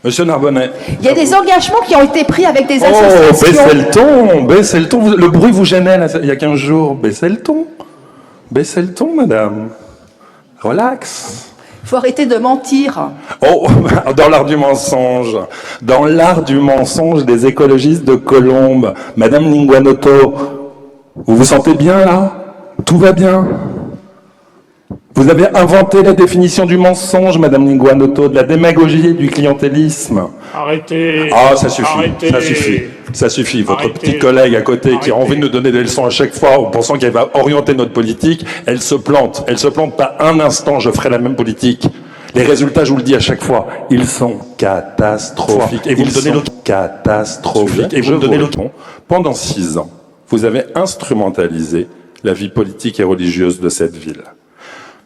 Monsieur Narbonnet. Il y a des engagements qui ont été pris avec des Oh, associations. baissez le ton. Le bruit vous gênait là, il y a 15 jours. Baissez le ton. Baissez le ton, madame. Relax. Il faut arrêter de mentir. Oh, dans l'art du mensonge. Dans l'art du mensonge des écologistes de Colombes. Madame Linguanoto, vous vous sentez bien là? Tout va bien? Vous avez inventé la définition du mensonge, Madame Linguanoto, de la démagogie et du clientélisme. Arrêtez. Ah, ça suffit, Arrêtez. ça suffit, ça suffit. Votre Arrêtez. petit collègue à côté qui a Arrêtez. envie de nous donner des leçons à chaque fois en pensant qu'elle va orienter notre politique, elle se plante. Elle se plante pas un instant, je ferai la même politique. Les résultats, je vous le dis à chaque fois, ils sont catastrophiques. Et vous me donnez l'autre catastrophique. Et vous me donnez l'autre. Pendant 6 ans, vous avez instrumentalisé la vie politique et religieuse de cette ville.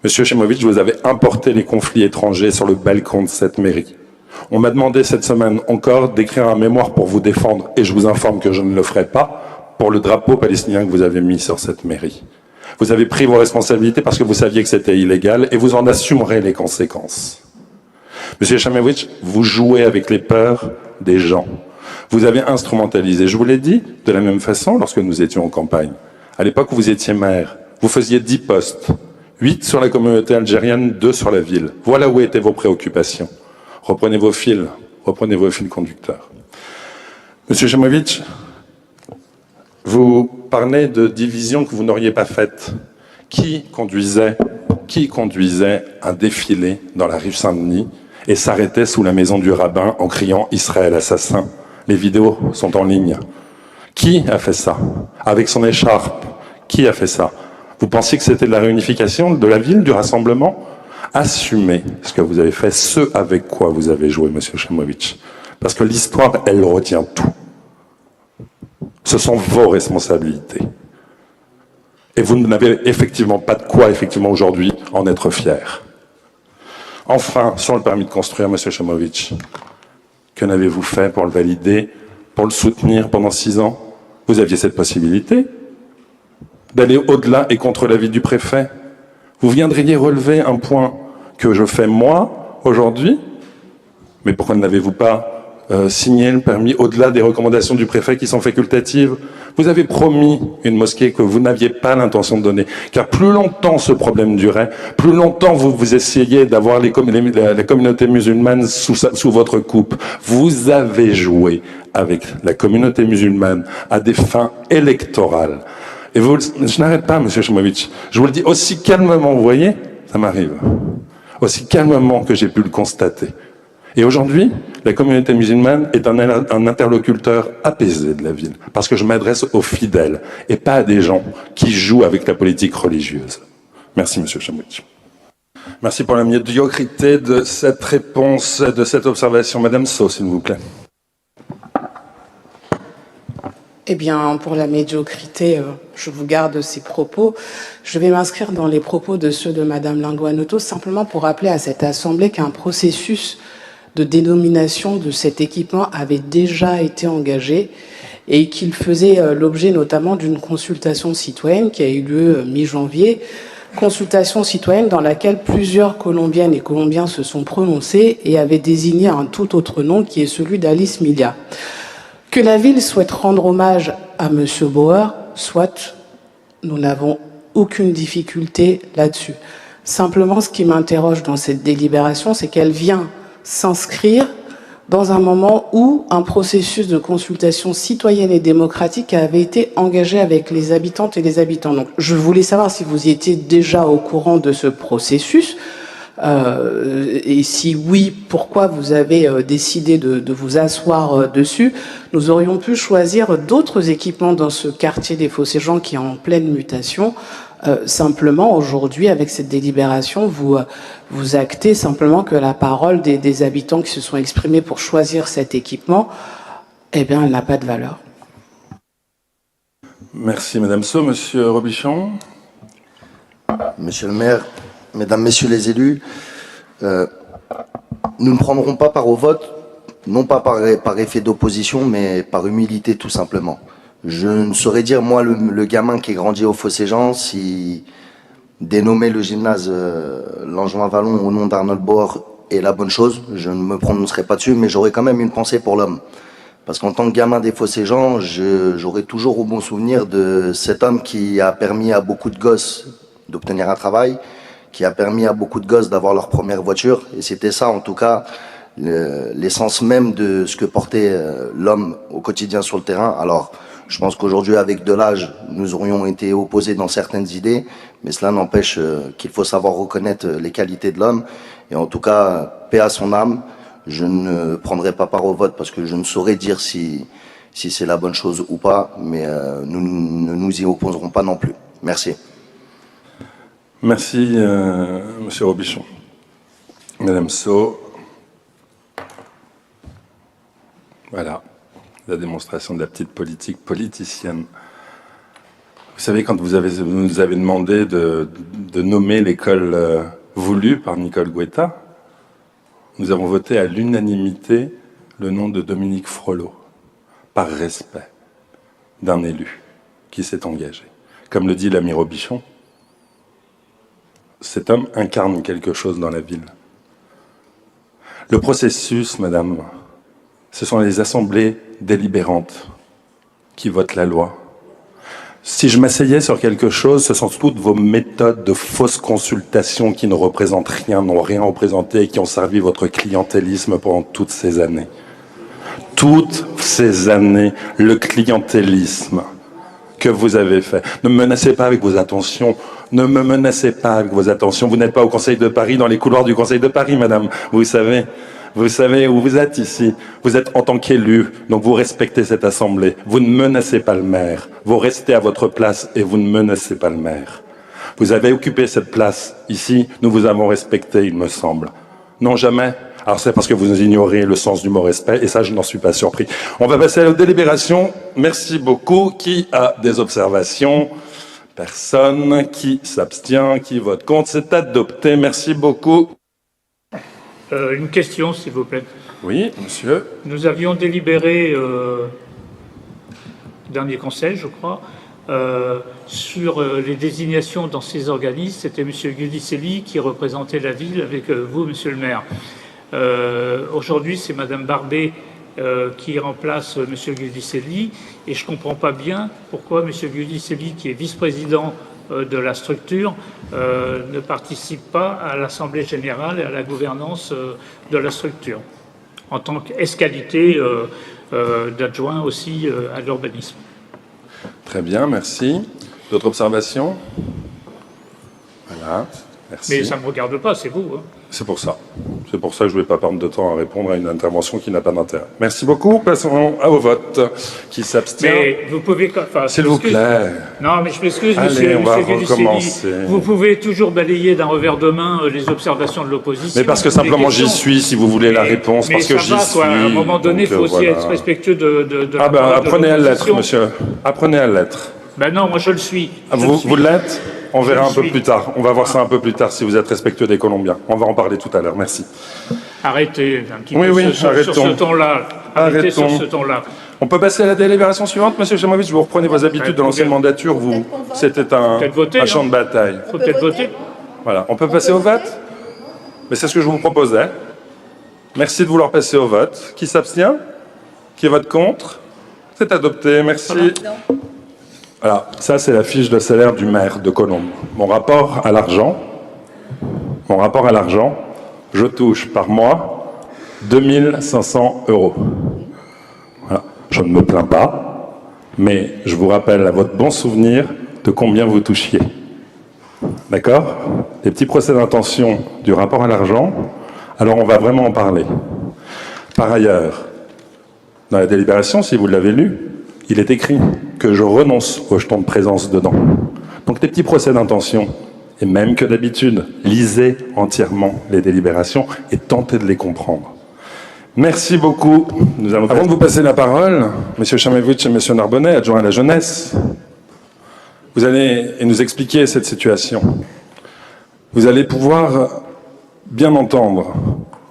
Monsieur Chemovitch, vous avez importé les conflits étrangers sur le balcon de cette mairie. On m'a demandé cette semaine encore d'écrire un mémoire pour vous défendre, et je vous informe que je ne le ferai pas, pour le drapeau palestinien que vous avez mis sur cette mairie. Vous avez pris vos responsabilités parce que vous saviez que c'était illégal, et vous en assumerez les conséquences. Monsieur Chemovitch, vous jouez avec les peurs des gens. Vous avez instrumentalisé, je vous l'ai dit, de la même façon lorsque nous étions en campagne. À l'époque où vous étiez maire, vous faisiez 10 postes. 8 sur la communauté algérienne, 2 sur la ville. Voilà où étaient vos préoccupations. Reprenez vos fils conducteurs. Monsieur Chemovitch, vous parlez de division que vous n'auriez pas faite. Qui conduisait un défilé dans la rue Saint-Denis et s'arrêtait sous la maison du rabbin en criant « Israël assassin ». Les vidéos sont en ligne. Qui a fait ça? Avec son écharpe, qui a fait ça? Vous pensiez que c'était de la réunification de la ville, du rassemblement? Assumez ce que vous avez fait, ce avec quoi vous avez joué, monsieur Chemovitch. Parce que l'histoire, elle retient tout. Ce sont vos responsabilités. Et vous n'avez effectivement pas de quoi, aujourd'hui, en être fier. Enfin, sur le permis de construire, monsieur Chemovitch, que n'avez-vous fait pour le valider, pour le soutenir pendant 6 ans? Vous aviez cette possibilité d'aller au-delà et contre l'avis du préfet. Vous viendriez relever un point que je fais moi, aujourd'hui, mais pourquoi n'avez-vous pas signé le permis au-delà des recommandations du préfet qui sont facultatives? Vous avez promis une mosquée que vous n'aviez pas l'intention de donner, car plus longtemps ce problème durait, plus longtemps vous essayez d'avoir la communauté musulmane sous votre coupe. Vous avez joué avec la communauté musulmane à des fins électorales. Et je n'arrête pas, monsieur Chemovitch. Je vous le dis aussi calmement, vous voyez, ça m'arrive. Aussi calmement que j'ai pu le constater. Et aujourd'hui, la communauté musulmane est un interlocuteur apaisé de la ville. Parce que je m'adresse aux fidèles et pas à des gens qui jouent avec la politique religieuse. Merci, monsieur Chemovitch. Merci pour la médiocrité de cette réponse, de cette observation. Madame Sow, s'il vous plaît. Eh bien, pour la médiocrité, je vous garde ces propos. Je vais m'inscrire dans les propos de ceux de Madame Linguanoto, simplement pour rappeler à cette Assemblée qu'un processus de dénomination de cet équipement avait déjà été engagé et qu'il faisait l'objet notamment d'une consultation citoyenne qui a eu lieu mi-janvier. Consultation citoyenne dans laquelle plusieurs Colombiennes et Colombiens se sont prononcés et avaient désigné un tout autre nom qui est celui d'Alice Milia. Que la ville souhaite rendre hommage à M. Bauer, soit, nous n'avons aucune difficulté là-dessus. Simplement, ce qui m'interroge dans cette délibération, c'est qu'elle vient s'inscrire dans un moment où un processus de consultation citoyenne et démocratique avait été engagé avec les habitantes et les habitants. Donc, je voulais savoir si vous étiez déjà au courant de ce processus. Et si oui, pourquoi vous avez décidé de vous asseoir dessus? Nous aurions pu choisir d'autres équipements dans ce quartier des Fossés-Jean qui est en pleine mutation. Simplement, aujourd'hui, avec cette délibération, vous actez simplement que la parole des habitants qui se sont exprimés pour choisir cet équipement, eh bien, elle n'a pas de valeur. Merci, Madame Sow. Monsieur Robichon. Monsieur le maire, mesdames, messieurs les élus, nous ne prendrons pas part au vote, non pas par effet d'opposition, mais par humilité tout simplement. Je ne saurais dire, moi, le gamin qui est grandi au Fossés-Jean, si dénommer le gymnase Langevin-Vallon au nom d'Arnold Bauer est la bonne chose. Je ne me prononcerai pas dessus, mais j'aurais quand même une pensée pour l'homme. Parce qu'en tant que gamin des Fossés-Jean, j'aurai toujours au bon souvenir de cet homme qui a permis à beaucoup de gosses d'obtenir un travail, qui a permis à beaucoup de gosses d'avoir leur première voiture. Et c'était ça, en tout cas, l'essence même de ce que portait l'homme au quotidien sur le terrain. Alors, je pense qu'aujourd'hui, avec de l'âge, nous aurions été opposés dans certaines idées, mais cela n'empêche qu'il faut savoir reconnaître les qualités de l'homme. Et en tout cas, paix à son âme. Je ne prendrai pas part au vote parce que je ne saurais dire si c'est la bonne chose ou pas, mais nous ne nous y opposerons pas non plus. Merci. Merci, Monsieur Robichon. Madame So. Voilà, la démonstration de la petite politique politicienne. Vous savez, quand vous nous avez demandé de nommer l'école voulue par Nicole Guetta, nous avons voté à l'unanimité le nom de Dominique Frollo, par respect d'un élu qui s'est engagé. Comme le dit l'ami Robichon, cet homme incarne quelque chose dans la ville. Le processus, madame, ce sont les assemblées délibérantes qui votent la loi. Si je m'asseyais sur quelque chose, ce sont toutes vos méthodes de fausses consultations qui ne représentent rien, n'ont rien représenté et qui ont servi votre clientélisme pendant toutes ces années. Toutes ces années, le clientélisme que vous avez fait. Ne me menacez pas avec vos intentions. Ne me menacez pas avec vos intentions. Vous n'êtes pas au Conseil de Paris, dans les couloirs du Conseil de Paris, madame. Vous savez où vous êtes ici. Vous êtes en tant qu'élu, donc vous respectez cette assemblée. Vous ne menacez pas le maire. Vous restez à votre place et vous ne menacez pas le maire. Vous avez occupé cette place ici, nous vous avons respecté, il me semble. Non, jamais. Alors c'est parce que vous ignorez le sens du mot respect, et ça, je n'en suis pas surpris. On va passer à la délibération. Merci beaucoup. Qui a des observations? Personne. Qui s'abstient? Qui vote contre? C'est adopté. Merci beaucoup. Une question, s'il vous plaît. Oui, monsieur. Nous avions délibéré, dernier conseil, je crois, sur les désignations dans ces organismes. C'était M. Gudicelli qui représentait la ville avec vous, monsieur le maire. Aujourd'hui, c'est Mme Barbet qui remplace M. Gudicelli, et je ne comprends pas bien pourquoi M. Gudicelli, qui est vice-président de la structure, ne participe pas à l'Assemblée générale et à la gouvernance de la structure, en tant qu'escalité d'adjoint aussi à l'urbanisme. Très bien, merci. D'autres observations? Voilà, merci. Mais ça ne me regarde pas, c'est vous. Hein. C'est pour ça. C'est pour ça que je ne vais pas perdre de temps à répondre à une intervention qui n'a pas d'intérêt. Merci beaucoup. Passons au vote. Qui s'abstient? Mais vous pouvez... Enfin, s'il vous plaît. Non, mais je m'excuse, Allez, monsieur recommencer. Gudicelli. Vous pouvez toujours balayer d'un revers de main les observations de l'opposition. Mais parce que simplement j'y suis, si vous voulez la réponse, parce que j'y suis. À un moment donné, il faut aussi être respectueux de la parole de apprenez à l'être, l'opposition. monsieur. Apprenez à l'être. Ben non, moi je le suis. Vous l'êtes? On verra un peu suis. plus tard. On va voir ça un peu plus tard si vous êtes respectueux des Colombiens. On va en parler tout à l'heure. Merci. Arrêtez un petit Oui, peu oui, sur arrêtons. ce ton-là. Arrêtez sur Arrêtons. ce ton-là. On peut passer à la délibération suivante, monsieur Chamovitch. Vous reprenez vos habitudes de l'ancienne mandature. C'était un champ de bataille. Il faut peut-être voter. Voilà. On peut passer au vote? Mais c'est ce que je vous proposais. Merci de vouloir passer au vote. Qui s'abstient? Qui vote contre? C'est adopté. Merci. Voilà, ça c'est la fiche de salaire du maire de Colombes. Mon rapport à l'argent, je touche par mois 2500 €. Voilà. Je ne me plains pas, mais je vous rappelle à votre bon souvenir de combien vous touchiez. D'accord? Les petits procès d'intention du rapport à l'argent, alors on va vraiment en parler. Par ailleurs, dans la délibération, si vous l'avez lu, il est écrit que je renonce au jeton de présence dedans. Donc les petits procès d'intention, et même que d'habitude, lisez entièrement les délibérations et tentez de les comprendre. Merci beaucoup. Avant de vous passer la parole, M. Chamovitch et M. Narbonnet, adjoints à la jeunesse, vous allez nous expliquer cette situation. Vous allez pouvoir bien entendre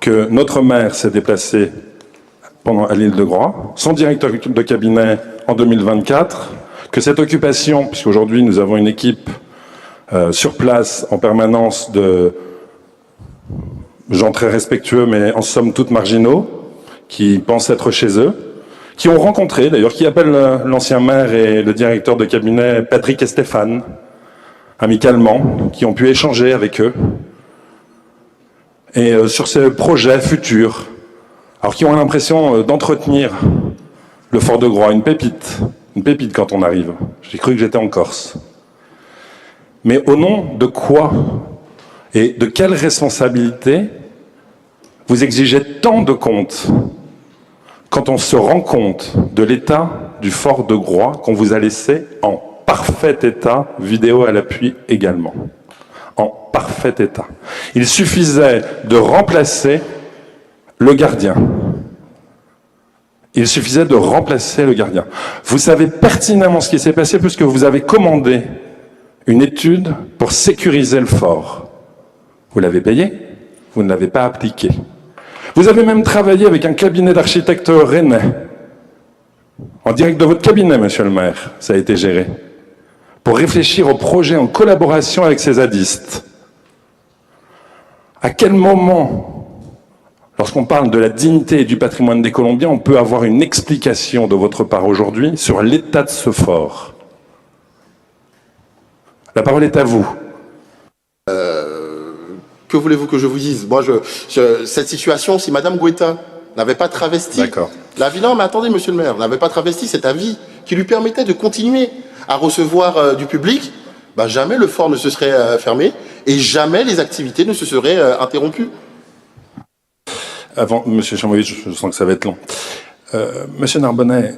que notre maire s'est déplacé à l'île de Groix, son directeur de cabinet en 2024, que cette occupation, puisqu'aujourd'hui nous avons une équipe sur place en permanence gens très respectueux, mais en somme toute marginaux, qui pensent être chez eux, qui ont rencontré, d'ailleurs, qui appellent l'ancien maire et le directeur de cabinet Patrick et Stéphane, amicalement, qui ont pu échanger avec eux, et sur ces projets futurs, alors qui ont l'impression d'entretenir le Fort de Groix, une pépite quand on arrive. J'ai cru que j'étais en Corse. Mais au nom de quoi et de quelle responsabilité vous exigez tant de comptes quand on se rend compte de l'état du Fort de Groix qu'on vous a laissé en parfait état, vidéo à l'appui également. En parfait état. Il suffisait de remplacer le gardien. Il suffisait de remplacer le gardien. Vous savez pertinemment ce qui s'est passé puisque vous avez commandé une étude pour sécuriser le fort. Vous l'avez payé, vous ne l'avez pas appliqué. Vous avez même travaillé avec un cabinet d'architectes rennais. En direct de votre cabinet, monsieur le maire, ça a été géré. Pour réfléchir au projet en collaboration avec ces zadistes. À quel moment, lorsqu'on parle de la dignité et du patrimoine des Colombiens, on peut avoir une explication de votre part aujourd'hui sur l'état de ce fort? La parole est à vous. Que voulez-vous que je vous dise? Moi, cette situation, si Madame Guetta n'avait pas travesti l'avis, non, mais attendez, monsieur le maire, n'avait pas travesti cet avis qui lui permettait de continuer à recevoir du public, bah, jamais le fort ne se serait fermé et jamais les activités ne se seraient interrompues. Avant, monsieur Chamovic, je sens que ça va être long. Monsieur Narbonnet,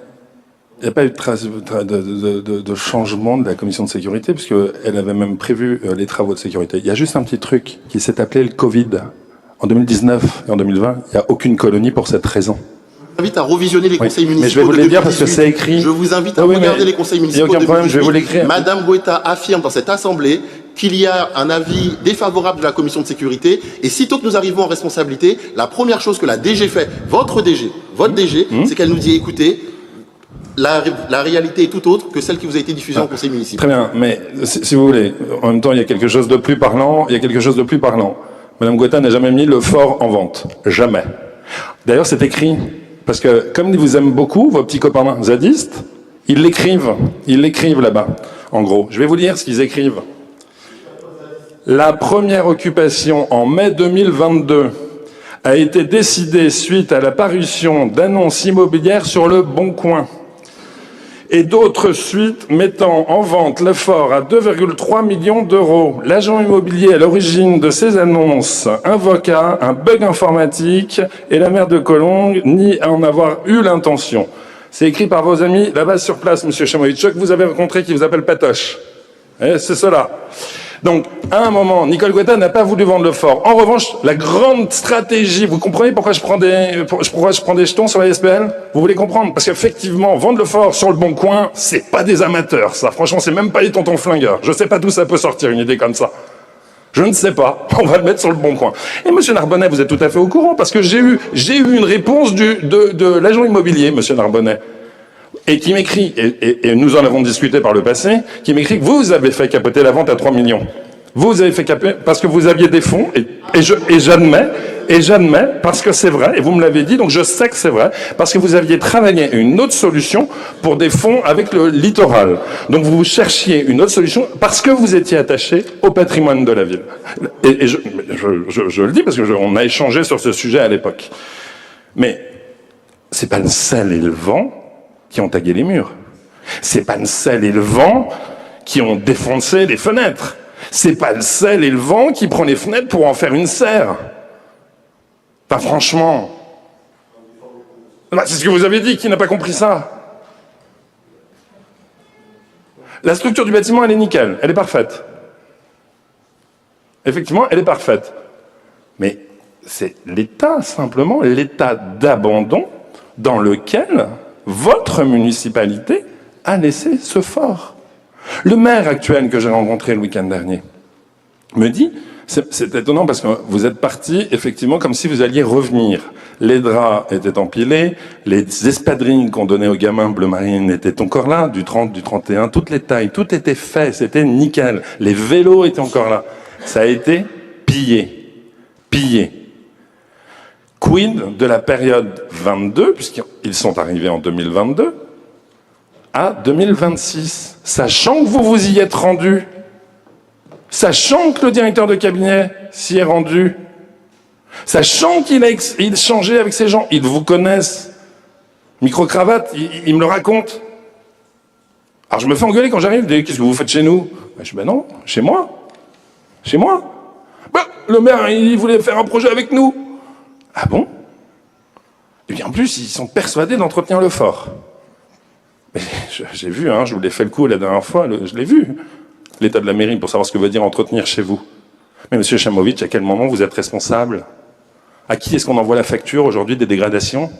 il n'y a pas eu de changement de la commission de sécurité, puisqu'elle avait même prévu les travaux de sécurité. Il y a juste un petit truc qui s'est appelé le Covid. En 2019 et en 2020, il n'y a aucune colonie pour cette raison. Je vous invite à revisionner les conseils municipaux. Mais je vais vous les dire parce que c'est écrit. Je vous invite à regarder les conseils municipaux. Il n'y a aucun problème, je vais vous l'écrire. Madame Guetta affirme dans cette assemblée qu'il y a un avis défavorable de la commission de sécurité. Et sitôt que nous arrivons en responsabilité, la première chose que la DG fait, votre DG, c'est qu'elle nous dit, écoutez, la réalité est tout autre que celle qui vous a été diffusée en conseil municipal. Très bien, mais si vous voulez, en même temps, il y a quelque chose de plus parlant. Madame Guetta n'a jamais mis le fort en vente. Jamais. D'ailleurs, c'est écrit. Parce que, comme ils vous aiment beaucoup, vos petits copains zadistes, ils l'écrivent là-bas. En gros, je vais vous lire ce qu'ils écrivent. La première occupation en mai 2022 a été décidée suite à la parution d'annonces immobilières sur le Bon Coin. Et d'autres suites mettant en vente le fort à 2,3 millions d'euros. L'agent immobilier à l'origine de ces annonces invoqua un bug informatique et la maire de Cologne nie en avoir eu l'intention. C'est écrit par vos amis là-bas sur place, monsieur Chamovic, que vous avez rencontré, qui vous appelle Patoche. C'est cela. Donc, à un moment, Nicole Guetta n'a pas voulu vendre le fort. En revanche, la grande stratégie, vous comprenez pourquoi je prends des jetons sur la SPL? Vous voulez comprendre? Parce qu'effectivement, vendre le fort sur le Bon Coin, c'est pas des amateurs, ça. Franchement, c'est même pas les tontons flingueurs. Je sais pas d'où ça peut sortir, une idée comme ça. Je ne sais pas. On va le mettre sur le Bon Coin. Et monsieur Narbonnet, vous êtes tout à fait au courant, parce que j'ai eu une réponse de l'agent immobilier, monsieur Narbonnet. Et qui m'écrit, et nous en avons discuté par le passé, qui m'écrit que vous avez fait capoter la vente à 3 millions. Vous avez fait capoter parce que vous aviez des fonds, et j'admets, parce que c'est vrai, et vous me l'avez dit, donc je sais que c'est vrai, parce que vous aviez travaillé une autre solution pour des fonds avec le littoral. Donc vous cherchiez une autre solution parce que vous étiez attaché au patrimoine de la ville. Et je le dis parce que on a échangé sur ce sujet à l'époque. Mais c'est pas le sel et le vent qui ont tagué les murs. C'est pas le sel et le vent qui ont défoncé les fenêtres. C'est pas le sel et le vent qui prend les fenêtres pour en faire une serre. Enfin, franchement. C'est ce que vous avez dit, qui n'a pas compris ça? La structure du bâtiment, elle est nickel, elle est parfaite. Effectivement, elle est parfaite. Mais c'est l'état, simplement, l'état d'abandon dans lequel votre municipalité a laissé ce fort. Le maire actuel que j'ai rencontré le week-end dernier me dit, c'est étonnant parce que vous êtes parti effectivement comme si vous alliez revenir. Les draps étaient empilés, les espadrilles qu'on donnait aux gamins bleu marine étaient encore là, du 30, du 31, toutes les tailles, tout était fait, c'était nickel. Les vélos étaient encore là. Ça a été pillé. Quid de la période 22, puisqu'ils sont arrivés en 2022, à 2026, sachant que vous vous y êtes rendu, sachant que le directeur de cabinet s'y est rendu, sachant qu'il a échangé avec ces gens, ils vous connaissent, micro-cravate, ils me le racontent. Alors je me fais engueuler quand j'arrive, qu'est-ce que vous faites chez nous? Je dis, ben non, chez moi. Chez moi. Ben, le maire, il voulait faire un projet avec nous. Ah bon? Et bien en plus, ils sont persuadés d'entretenir le fort. Mais j'ai vu, je vous l'ai fait le coup la dernière fois, je l'ai vu, l'état de la mairie, pour savoir ce que veut dire entretenir chez vous. Mais monsieur Chamovic, à quel moment vous êtes responsable? À qui est-ce qu'on envoie la facture aujourd'hui des dégradations?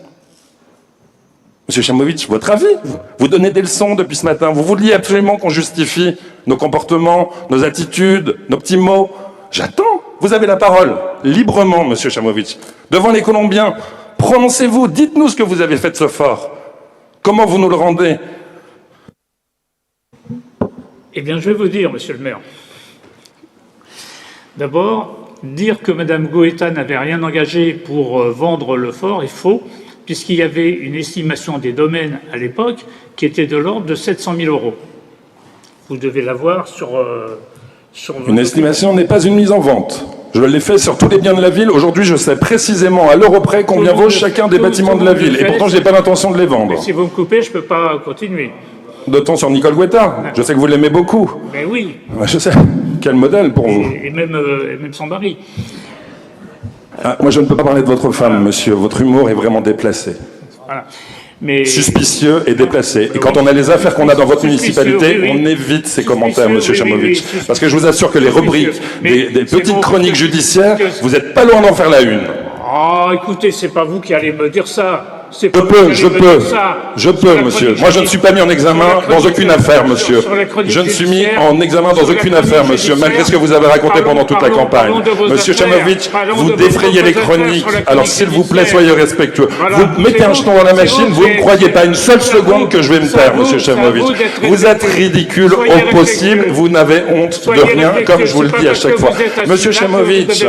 Monsieur Chamovic, votre avis? Vous donnez des leçons depuis ce matin, vous vouliez absolument qu'on justifie nos comportements, nos attitudes, nos petits mots. J'attends, vous avez la parole, librement, monsieur Chamovic, devant les Colombiens. Prononcez-vous, dites-nous ce que vous avez fait de ce fort. Comment vous nous le rendez? Eh bien, je vais vous dire, monsieur le maire. D'abord, dire que Mme Goëta n'avait rien engagé pour vendre le fort est faux, puisqu'il y avait une estimation des domaines à l'époque qui était de l'ordre de 700 000 €. Vous devez l'avoir sur Une estimation n'est pas une mise en vente. Je l'ai fait sur tous les biens de la ville. Aujourd'hui, je sais précisément à l'euro près combien vaut chacun des bâtiments de la ville. Et pourtant, je n'ai pas l'intention de les vendre. Mais si vous me coupez, je ne peux pas continuer. D'autant sur Nicole Guetta. Je sais que vous l'aimez beaucoup. Mais oui. Je sais. Quel modèle pour vous. Et même son mari. Ah, moi, je ne peux pas parler de votre femme, monsieur. Votre humour est vraiment déplacé. Voilà. Mais... Suspicieux et déplacé. Et quand on a les affaires qu'on a dans votre municipalité, on évite ces commentaires, monsieur Chamovic. Parce que je vous assure que les rubriques, des petites chroniques judiciaires, vous n'êtes pas loin d'en faire la une. Ah, écoutez, c'est pas vous qui allez me dire ça. Je peux, monsieur. Moi, je ne suis pas mis en examen dans aucune affaire, monsieur. Je ne suis mis en examen dans aucune affaire, monsieur, malgré ce que vous avez raconté pendant toute la campagne. Monsieur Chamovic, vous défrayez les chroniques. Alors, s'il vous plaît, soyez respectueux. Vous mettez un jeton dans la machine, vous ne croyez pas une seule seconde que je vais me taire, monsieur Chamovic. Vous êtes ridicule au possible, vous n'avez honte de rien, comme je vous le dis à chaque fois. Monsieur Chamovic,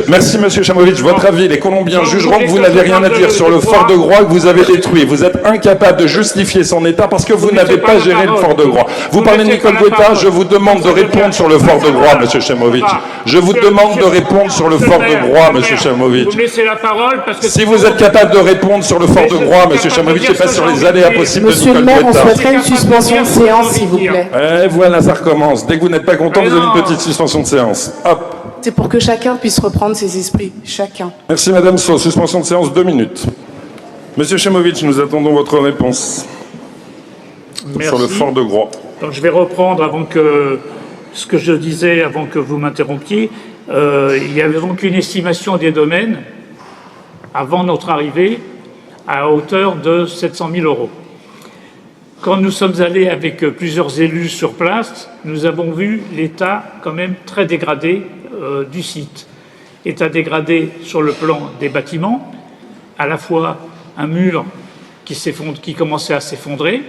merci, monsieur Chamovic, votre avis, les Colombiens jugeront que vous n'avez rien à dire sur le fort de Groix que vous avez détruit. Vous êtes incapable de justifier son état parce que vous n'avez pas géré le fort de Groix. Vous parlez de Nicole Guetta, je vous demande de répondre sur le fort de Groix, monsieur Chamovic. Je vous demande de répondre sur le fort de Groix, monsieur Chamovic. Vous me laissez la parole parce que... Si vous êtes capable de répondre sur le fort de Groix, monsieur Chamovic, et pas sur les aléas possibles de Nicole Guetta. Monsieur le maire, on souhaiterait une suspension de séance, s'il vous plaît. Et voilà, ça recommence. Dès que vous n'êtes pas content, vous avez une petite suspension de séance. Hop. C'est pour que chacun puisse reprendre ses esprits. Chacun. Merci, madame So. Suspension de séance, 2 minutes. Monsieur Chamovic, nous attendons votre réponse. Merci. Sur le fort de Groix. Donc je vais reprendre ce que je disais avant que vous m'interrompiez. Il y avait donc une estimation des domaines avant notre arrivée à hauteur de 700 000 €. Quand nous sommes allés avec plusieurs élus sur place, nous avons vu l'état quand même très dégradé du site. État dégradé sur le plan des bâtiments, à la fois un mur qui commençait à s'effondrer,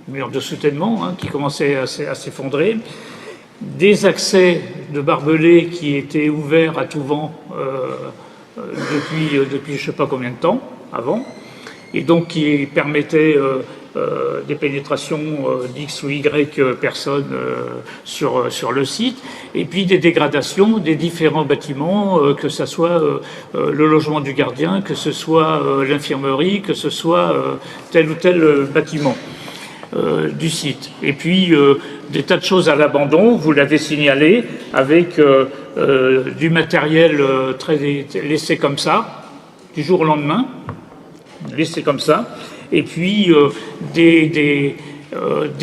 mur de soutènement qui commençait à s'effondrer, des accès de barbelés qui étaient ouverts à tout vent depuis je ne sais pas combien de temps avant, et donc qui permettaient des pénétrations d'X ou Y personnes sur le site, et puis des dégradations des différents bâtiments, que ce soit le logement du gardien, que ce soit l'infirmerie, que ce soit tel ou tel bâtiment du site. Et puis des tas de choses à l'abandon, vous l'avez signalé, avec du matériel laissé comme ça, du jour au lendemain, laissé comme ça, et puis des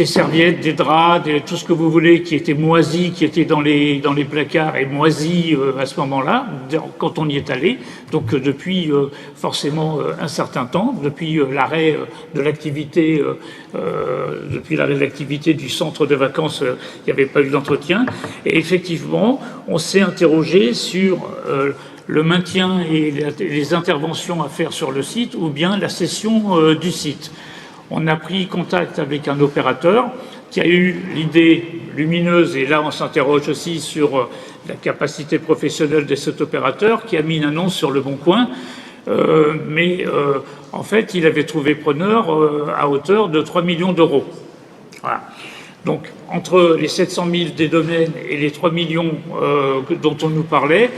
serviettes, des draps, tout ce que vous voulez qui était moisi, qui était dans les placards et moisi à ce moment-là, quand on y est allé. Donc depuis forcément un certain temps, depuis l'arrêt de l'activité, du centre de vacances, il n'y avait pas eu d'entretien. Et effectivement, on s'est interrogé sur le maintien et les interventions à faire sur le site, ou bien la cession du site. On a pris contact avec un opérateur qui a eu l'idée lumineuse. Et là, on s'interroge aussi sur la capacité professionnelle de cet opérateur qui a mis une annonce sur Le Bon Coin. En fait, il avait trouvé preneur à hauteur de 3 millions d'euros. Voilà. Donc, entre les 700 000 des domaines et les 3 millions dont on nous parlait,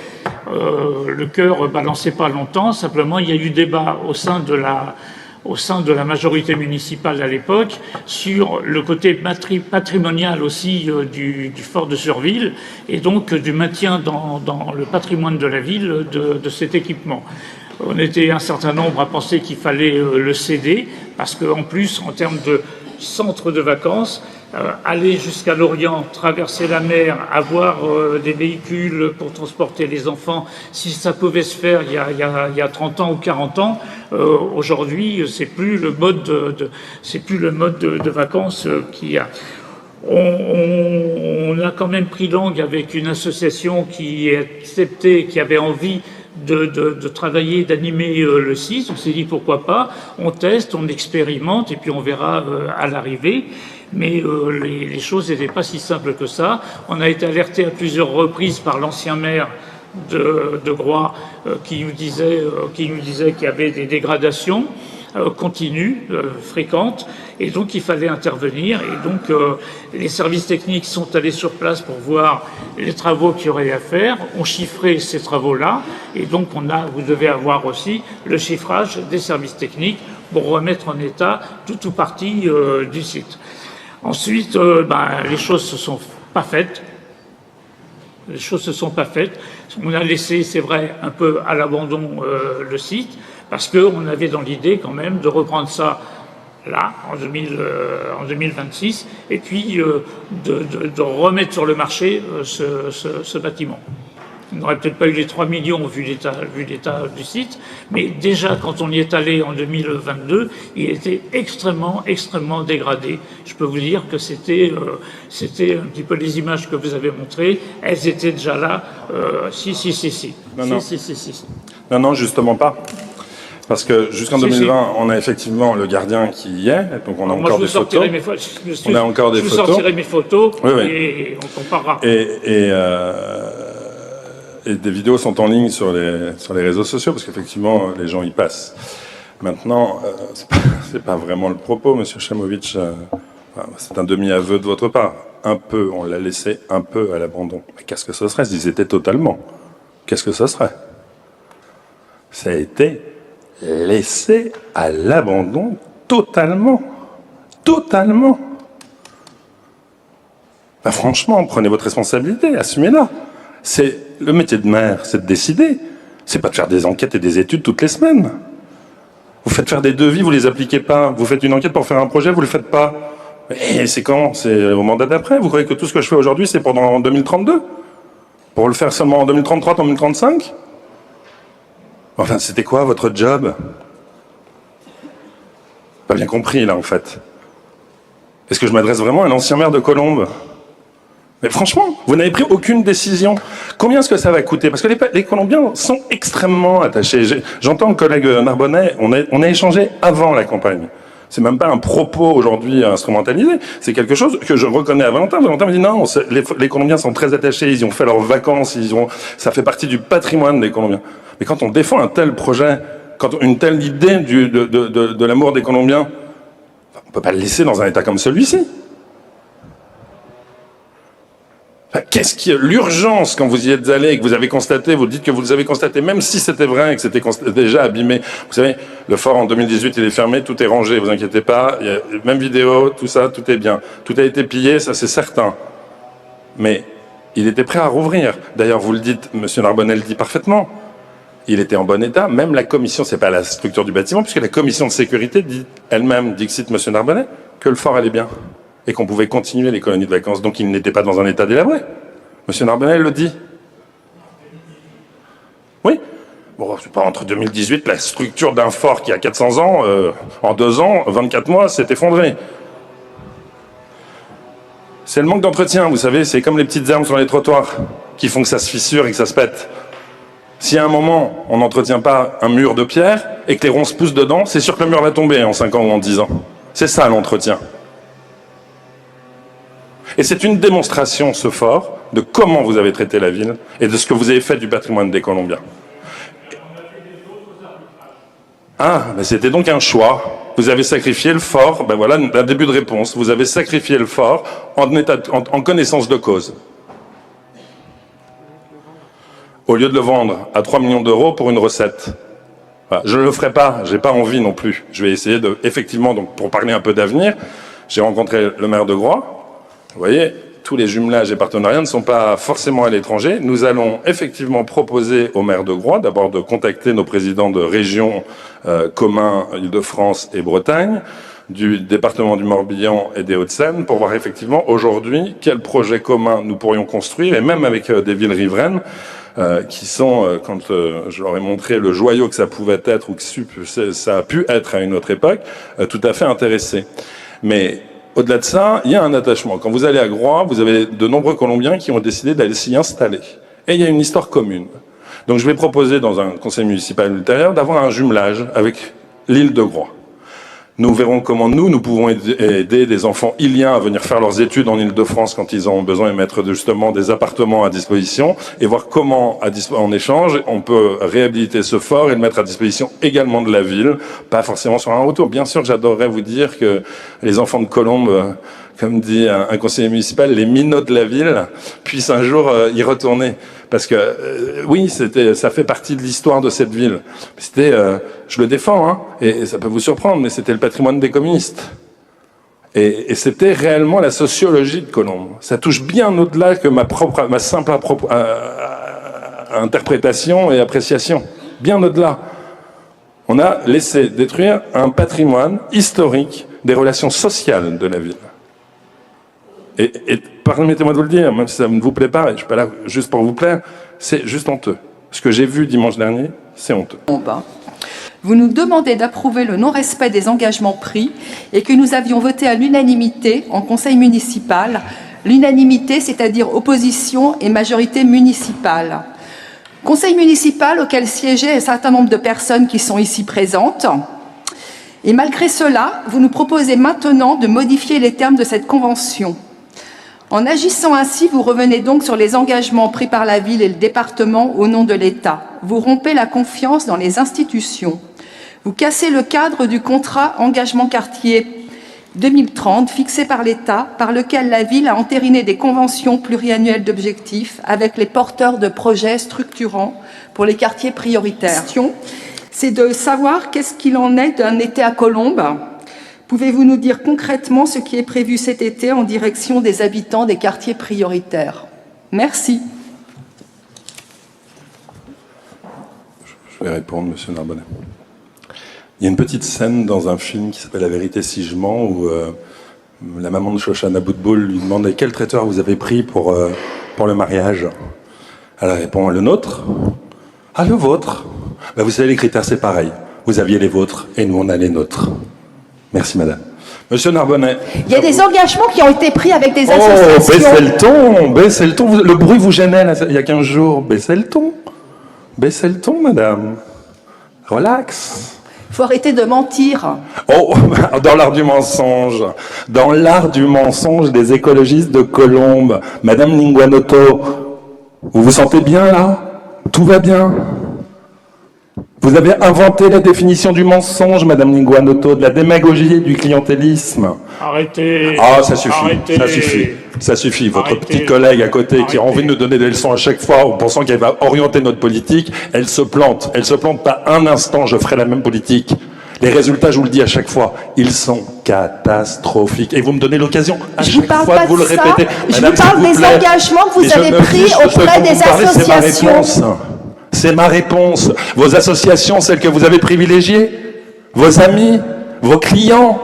le cœur balançait pas longtemps. Simplement, il y a eu débat au sein de la majorité municipale à l'époque sur le côté patrimonial aussi du fort de Surville et donc du maintien dans le patrimoine de la ville de cet équipement. On était un certain nombre à penser qu'il fallait le céder parce qu'en plus, en termes de centre de vacances, aller jusqu'à Lorient, traverser la mer, avoir des véhicules pour transporter les enfants, si ça pouvait se faire il y a 30 ans ou 40 ans, aujourd'hui, c'est plus le mode de vacances qu'il y a. On a quand même pris langue avec une association qui acceptait, qui avait envie de travailler, d'animer le site. On s'est dit pourquoi pas, on teste, on expérimente et puis on verra à l'arrivée. Mais les choses n'étaient pas si simples que ça. On a été alerté à plusieurs reprises par l'ancien maire de Groix qui nous disait qu'il y avait des dégradations continues, fréquentes, et donc il fallait intervenir. Et donc les services techniques sont allés sur place pour voir les travaux qu'il y aurait à faire, ont chiffré ces travaux-là, et donc vous devez avoir aussi le chiffrage des services techniques pour remettre en état tout ou partie du site. Ensuite, les choses se sont pas faites. Les choses se sont pas faites. On a laissé, c'est vrai, un peu à l'abandon le site, parce qu'on avait dans l'idée quand même de reprendre ça là, en 2026, et puis de remettre sur le marché ce bâtiment. On n'aurait peut-être pas eu les 3 millions vu l'état du site, mais déjà quand on y est allé en 2022, il était extrêmement dégradé. Je peux vous dire que c'était un petit peu les images que vous avez montrées, elles étaient déjà là. Si. Non, justement pas. Parce que jusqu'en 2020, on a effectivement le gardien qui y est, donc on a encore des photos. On a encore des photos. Je vous sortirai mes photos oui. Et on comparera. Et des vidéos sont en ligne sur les réseaux sociaux, parce qu'effectivement, les gens y passent. Maintenant, c'est pas vraiment le propos, Monsieur Chamovic. C'est un demi-aveu de votre part. Un peu, on l'a laissé un peu à l'abandon. Mais qu'est-ce que ce serait si c'était totalement? Qu'est-ce que ce serait? Ça a été laissé à l'abandon totalement. Totalement. Franchement, prenez votre responsabilité, assumez-la. Le métier de maire, c'est de décider. C'est pas de faire des enquêtes et des études toutes les semaines. Vous faites faire des devis, vous les appliquez pas. Vous faites une enquête pour faire un projet, vous le faites pas. Et c'est quand? C'est au mandat d'après. Vous croyez que tout ce que je fais aujourd'hui, c'est pendant 2032? Pour le faire seulement en 2033, en 2035? Enfin, c'était quoi votre job? Pas bien compris, là, en fait. Est-ce que je m'adresse vraiment à un ancien maire de Colombes? Mais franchement, vous n'avez pris aucune décision. Combien est-ce que ça va coûter? Parce que les Colombiens sont extrêmement attachés. J'entends le collègue Narbonnet, on a échangé avant la campagne. C'est même pas un propos aujourd'hui instrumentalisé. C'est quelque chose que je reconnais à Valentin. Valentin me dit non, les Colombiens sont très attachés, ils ont fait leurs vacances, ça fait partie du patrimoine des Colombiens. Mais quand on défend un tel projet, une telle idée de l'amour des Colombiens, on peut pas le laisser dans un état comme celui-ci. Qu'est-ce qui est l'urgence quand vous y êtes allé et que vous avez constaté, vous dites que vous avez constaté, même si c'était vrai et que c'était déjà abîmé. Vous savez, le fort en 2018, il est fermé, tout est rangé, vous inquiétez pas, il y a même vidéo, tout ça, tout est bien. Tout a été pillé, ça c'est certain. Mais il était prêt à rouvrir. D'ailleurs, vous le dites, Monsieur Narbonnet le dit parfaitement. Il était en bon état, même la commission, c'est pas la structure du bâtiment, puisque la commission de sécurité dit elle-même, dixit Monsieur Narbonnet, que le fort allait bien. Et qu'on pouvait continuer les colonies de vacances, donc il n'était pas dans un état délabré. Monsieur Narbonnet le dit. Oui. Bon, c'est pas entre 2018, la structure d'un fort qui a 400 ans, en 2 ans, 24 mois, s'est effondrée. C'est le manque d'entretien, vous savez, c'est comme les petites herbes sur les trottoirs, qui font que ça se fissure et que ça se pète. Si à un moment, on n'entretient pas un mur de pierre, et que les ronces poussent dedans, c'est sûr que le mur va tomber en 5 ans ou en 10 ans. C'est ça l'entretien. Et c'est une démonstration, ce fort, de comment vous avez traité la ville et de ce que vous avez fait du patrimoine des Colombiens. Ah, mais c'était donc un choix. Vous avez sacrifié le fort, ben voilà un début de réponse. Vous avez sacrifié le fort en connaissance de cause. Au lieu de le vendre à 3 millions d'euros pour une recette. Voilà. Je ne le ferai pas, j'ai pas envie non plus. Je vais essayer de, effectivement, donc pour parler un peu d'avenir, j'ai rencontré le maire de Groix. Vous voyez, tous les jumelages et partenariats ne sont pas forcément à l'étranger. Nous allons effectivement proposer au maire de Groix d'abord de contacter nos présidents de régions communs Île-de-France et Bretagne, du département du Morbihan et des Hauts-de-Seine, pour voir effectivement aujourd'hui quels projets communs nous pourrions construire, et même avec des villes riveraines, qui sont, quand je leur ai montré le joyau que ça pouvait être, ou que ça a pu être à une autre époque, tout à fait intéressés. Mais au-delà de ça, il y a un attachement. Quand vous allez à Groix, vous avez de nombreux Colombiens qui ont décidé d'aller s'y installer. Et il y a une histoire commune. Donc je vais proposer dans un conseil municipal ultérieur d'avoir un jumelage avec l'île de Groix. Nous verrons comment nous pouvons aider des enfants iliens à venir faire leurs études en Île-de-France quand ils ont besoin et mettre justement des appartements à disposition, et voir comment, en échange, on peut réhabiliter ce fort et le mettre à disposition également de la ville, pas forcément sur un retour. Bien sûr que j'adorerais vous dire que les enfants de Colombes, comme dit un conseiller municipal, les minots de la ville, puissent un jour y retourner. Parce que, oui, ça fait partie de l'histoire de cette ville. C'était, je le défends, hein, et ça peut vous surprendre, mais c'était le patrimoine des communistes. Et c'était réellement la sociologie de Colombes. Ça touche bien au-delà que ma simple interprétation et appréciation. Bien au-delà. On a laissé détruire un patrimoine historique des relations sociales de la ville. Et permettez-moi de vous le dire, même si ça ne vous plaît pas, et je ne suis pas là juste pour vous plaire, c'est juste honteux. Ce que j'ai vu dimanche dernier, c'est honteux. Vous nous demandez d'approuver le non-respect des engagements pris et que nous avions voté à l'unanimité en conseil municipal. L'unanimité, c'est-à-dire opposition et majorité municipale. Conseil municipal auquel siégeait un certain nombre de personnes qui sont ici présentes. Et malgré cela, vous nous proposez maintenant de modifier les termes de cette convention. En agissant ainsi, vous revenez donc sur les engagements pris par la ville et le département au nom de l'État. Vous rompez la confiance dans les institutions. Vous cassez le cadre du contrat engagement quartier 2030 fixé par l'État, par lequel la ville a entériné des conventions pluriannuelles d'objectifs avec les porteurs de projets structurants pour les quartiers prioritaires. La question, c'est de savoir qu'est-ce qu'il en est d'un été à Colombes. Pouvez-vous nous dire concrètement ce qui est prévu cet été en direction des habitants des quartiers prioritaires? Merci. Je vais répondre, monsieur Narbonnet. Il y a une petite scène dans un film qui s'appelle La vérité si je mens, où la maman de Shoshana Boutboul lui demande quel traiteur vous avez pris pour le mariage. Elle répond le nôtre. Ah, le vôtre. Ben, vous savez, les critères, c'est pareil. Vous aviez les vôtres et nous, on a les nôtres. Merci, madame. Monsieur Narbonnet. Il y a des engagements qui ont été pris avec des associations. Oh, baissez le ton. Le bruit vous gênait, là, il y a 15 jours. Baissez le ton. Baissez le ton, madame. Relax. Il faut arrêter de mentir. Oh, dans l'art du mensonge. Dans l'art du mensonge des écologistes de Colombes. Madame Linguanoto, vous vous sentez bien, là? Tout va bien? Vous avez inventé la définition du mensonge, Madame Linguanoto, de la démagogie et du clientélisme. Arrêtez. Ah, ça suffit, arrêtez. ça suffit. Ça suffit. Votre Arrêtez. petit collègue à côté qui a envie de nous donner des leçons à chaque fois en pensant qu'elle va orienter notre politique, elle se plante. Elle se plante pas un instant, je ferai la même politique. Les résultats, je vous le dis à chaque fois, ils sont catastrophiques. Et vous me donnez l'occasion à Je vous chaque parle fois pas de vous le ça. répéter. Je Madame, vous parle s'il vous des plaît. engagements que vous Mais je avez me pris fiche de ce auprès dont des vous parlez, associations. C'est ma réponse. Vos associations, celles que vous avez privilégiées, vos amis, vos clients.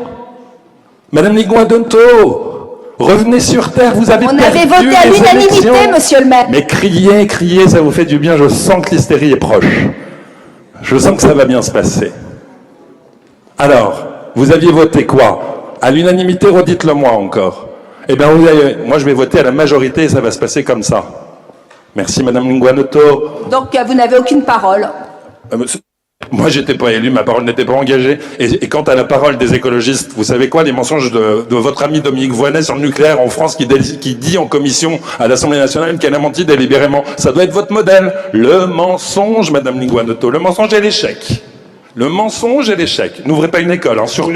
Madame Linguanoto, revenez sur terre, vous avez On perdu avait voté à les l'unanimité, élections. monsieur le maire. Mais criez, ça vous fait du bien, je sens que l'hystérie est proche. Je sens que ça va bien se passer. Alors, vous aviez voté quoi? À l'unanimité, redites-le-moi encore. Eh bien, moi je vais voter à la majorité et ça va se passer comme ça. Merci Madame Linguanoto. Donc vous n'avez aucune parole. Moi, j'étais pas élu, ma parole n'était pas engagée. Et quant à la parole des écologistes, vous savez quoi, les mensonges de votre ami Dominique Voynet sur le nucléaire en France qui dit en commission à l'Assemblée nationale qu'elle a menti délibérément. Ça doit être votre modèle. Le mensonge, Madame Linguanoto, le mensonge et l'échec. Le mensonge et l'échec. N'ouvrez pas une école, hein, surtout.